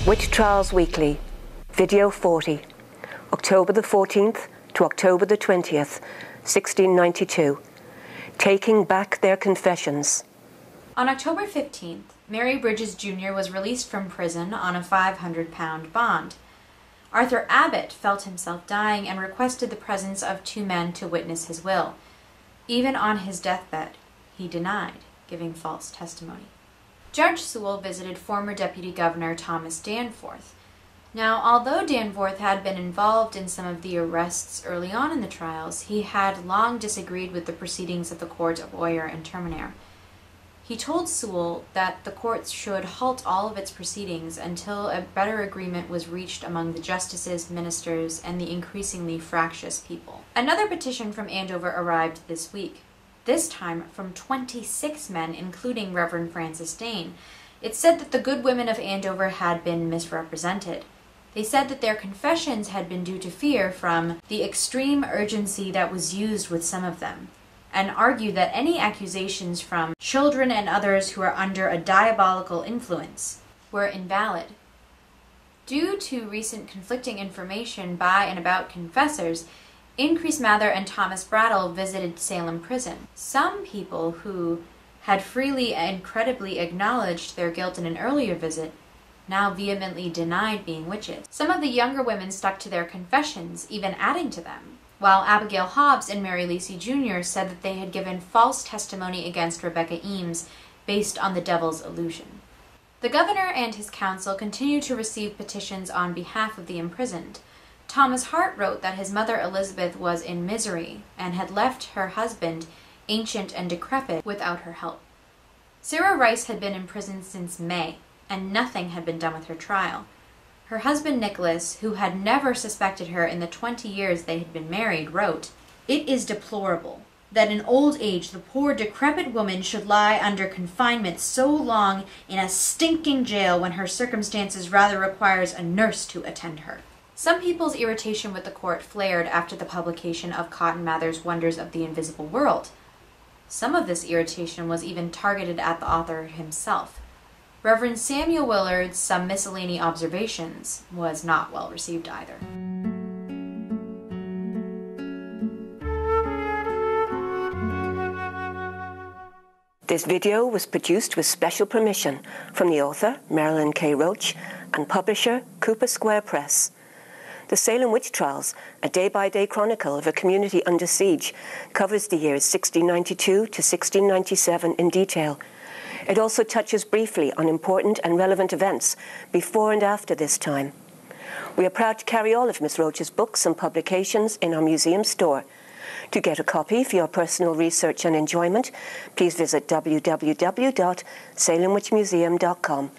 Witch Trials Weekly, Video 40, October the 14th to October the 20th, 1692. Taking back their confessions. On October 15th, Mary Bridges Jr. was released from prison on a £500 bond. Arthur Abbott felt himself dying and requested the presence of two men to witness his will. Even on his deathbed, he denied giving false testimony. Judge Sewell visited former Deputy Governor Thomas Danforth. Now, although Danforth had been involved in some of the arrests early on in the trials, he had long disagreed with the proceedings of the court of Oyer and Terminer. He told Sewell that the courts should halt all of its proceedings until a better agreement was reached among the justices, ministers, and the increasingly fractious people. Another petition from Andover arrived this week, this time from 26 men, including Reverend Francis Dane. It said that the good women of Andover had been misrepresented. They said that their confessions had been due to fear from the extreme urgency that was used with some of them, and argued that any accusations from children and others who are under a diabolical influence were invalid. Due to recent conflicting information by and about confessors, Increase Mather and Thomas Brattle visited Salem prison. Some people who had freely and credibly acknowledged their guilt in an earlier visit now vehemently denied being witches. Some of the younger women stuck to their confessions, even adding to them, while Abigail Hobbs and Mary Lacey Jr. said that they had given false testimony against Rebecca Eames based on the devil's illusion. The governor and his council continued to receive petitions on behalf of the imprisoned. Thomas Hart wrote that his mother Elizabeth was in misery and had left her husband, ancient and decrepit, without her help. Sarah Rice had been in prison since May, and nothing had been done with her trial. Her husband Nicholas, who had never suspected her in the 20 years they had been married, wrote, "It is deplorable that in old age the poor decrepit woman should lie under confinement so long in a stinking jail when her circumstances rather requires a nurse to attend her." Some people's irritation with the court flared after the publication of Cotton Mather's Wonders of the Invisible World. Some of this irritation was even targeted at the author himself. Reverend Samuel Willard's Some Miscellany Observations was not well received either. This video was produced with special permission from the author, Marilyn K. Roach, and publisher, Cooper Square Press. The Salem Witch Trials, a day-by-day chronicle of a community under siege, covers the years 1692 to 1697 in detail. It also touches briefly on important and relevant events before and after this time. We are proud to carry all of Miss Roach's books and publications in our museum store. To get a copy for your personal research and enjoyment, please visit www.salemwitchmuseum.com.